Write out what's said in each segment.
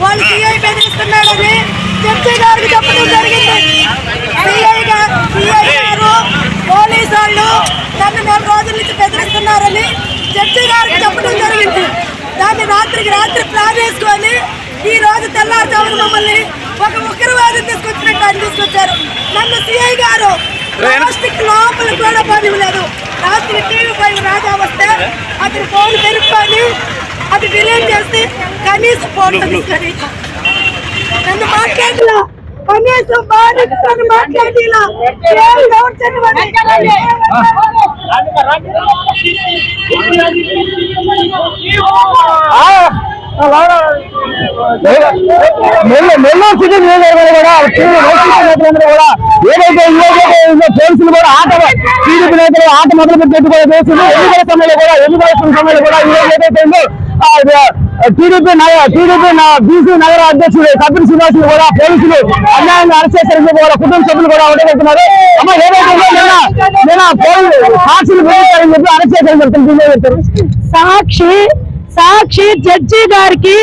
వాళ్ళు CI బెదిరిస్తున్నాడని judge గారికి చెప్పడం జరిగింది. సిఐ గారు పోలీసు వాళ్ళు నన్ను 4 రోజుల నుంచి బెదిరిస్తున్నారని జడ్జి గారికి చెప్పడం జరిగింది. దాన్ని రాత్రికి రాత్రి ప్లాన్ వేసుకొని ఈ రోజు తెల్లారుజామున మమ్మల్ని ఒక ఉగ్రవాదం తీసుకొచ్చినట్టు అని తీసుకొచ్చారు. నన్ను సిఐ గారు ప్లాస్టిక్ లోపల కూడా పోనివ్వలేదు. రాత్రి టీవీ5 రాజా వస్తే అతని ఫోన్ పెరుక్కొని అది డిలీట్ చేసి కనీసం ఫోన్ తీసుకొని నన్ను మాట్లాడలా, కనీసం మాట్లాడేలా నెల్లూరు సిటీ నియోజకవర్గంలో కూడా ఏదైతే పోలీసులు కూడా టీడీపీ నేతలు ఆట మొదలు పెట్టుకునే దేశంలో ఎన్నికల సమయంలో కూడా ఈరోజు ఏదైతే ఉందో టీడీపీ బీసీ నగర అధ్యక్షుడు కపిల్ శ్రీనివాస్ కూడా పోలీసులు అన్యాయంగా అరెస్ట్ చేశారని కూడా కుటుంబ సభ్యులు కూడా ఒకటేస్తున్నారు. అమ్మ ఏదైతే సాక్షులు పోలీసులని చెప్పి అరెస్ట్ చేశారని చెప్తారు. సాక్షి జడ్జి గారికి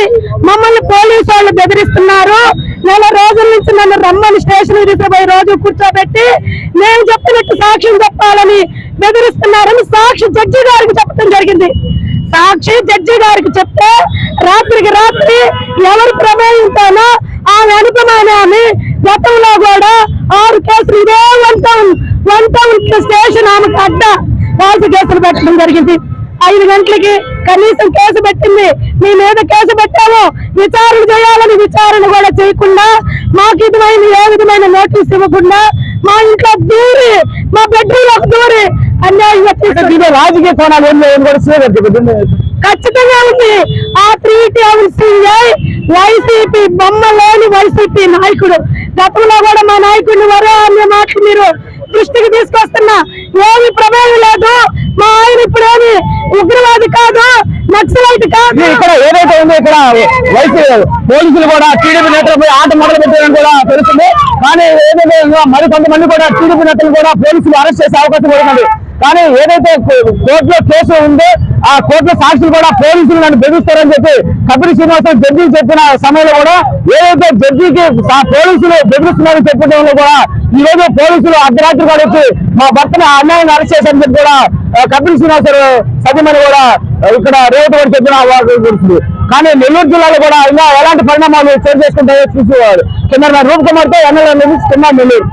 మమ్మల్ని పోలీసు వాళ్ళు బెదిరిస్తున్నారు. 4 రోజుల నుంచి నన్ను రమ్మని స్టేషన్ తీసుకుపోయి రోజు కూర్చోబెట్టి నేను చెప్పినట్టు సాక్ష్యం చెప్పాలని బెదిరిస్తున్నారని సాక్షి జడ్జి గారికి చెప్పడం జరిగింది. సాక్షి జడ్జి గారికి చెప్తే రాత్రికి రాత్రి ఎవరి ప్రమేయంతోనో ఆమె అనుపమైన ఆమె గతంలో కూడా 6 కేసులు ఇదే వన్ టౌన్ స్టేషన్ ఆమెకు అడ్డ రాజు కేసులు పెట్టడం జరిగింది. 5 గంటలకి కనీసం కేసు పెట్టింది. మీ మీద కేసు పెట్టాము, విచారణ చేయాలని విచారణ కూడా చేయకుండా మాకు ఏ విధమైన నోటీస్ ఇవ్వకుండా మా ఇంట్లో దూరి మా బెడ్రూమ్లోకి దూరి అన్యాయంగా రాజకీయ కోణాలు ఖచ్చితంగా ఉంది. ఆ 3TI వైసీపీ బొమ్మలోని వైసీపీ నాయకుడు. గతంలో కూడా మా నాయకుడిని వరే అనే మాటలు మీరు దృష్టికి తీసుకొస్తున్నా ఏమి ప్రమేయం లేదు. మా ఆయన ఇప్పుడేమి ఉగ్రవాది కాదు, నక్సలైట్ కాదు. ఇక్కడ ఏదైతే ఉందో ఇక్కడ పోలీసులు కూడా టీడీపీ నేతలపై ఆట మొదలు పెట్టారని కూడా తెలుస్తుంది. కానీ ఏదైతే మరి కొంతమంది కూడా టీడీపీ నేతలు కూడా పోలీసులు అరెస్ట్ చేసే అవకాశం కూడా ఉంది. కానీ ఏదైతే కోర్టులో కేసు ఉందో ఆ కోర్టులో సాక్షులు కూడా పోలీసులు నన్ను బెదిరిస్తారని చెప్పి కపిల్ శ్రీనివాసరావు జడ్జికి చెప్పిన సమయంలో కూడా ఏదైతే జడ్జికి పోలీసులు బెదిరిస్తున్నారని చెప్పడంలో కూడా ఈ రోజు పోలీసులు అర్ధరాత్రి కూడా వచ్చి మా భర్తను అన్యాయంగా అరెస్ట్ చేశారని చెప్పి కూడా కపిల్ శ్రీనివాసరావు సత్యమని కూడా ఇక్కడ రేవతి కూడా చెప్పిన గురించి. కానీ నెల్లూరు జిల్లాలో కూడా ఇంకా ఎలాంటి పరిణామాలు చోటు చేసుకుంటాయో చూసేవారు. కెమెరామెన్ రూప్ కుమార్తో ఎన్ఎల్ నెల్లూరు.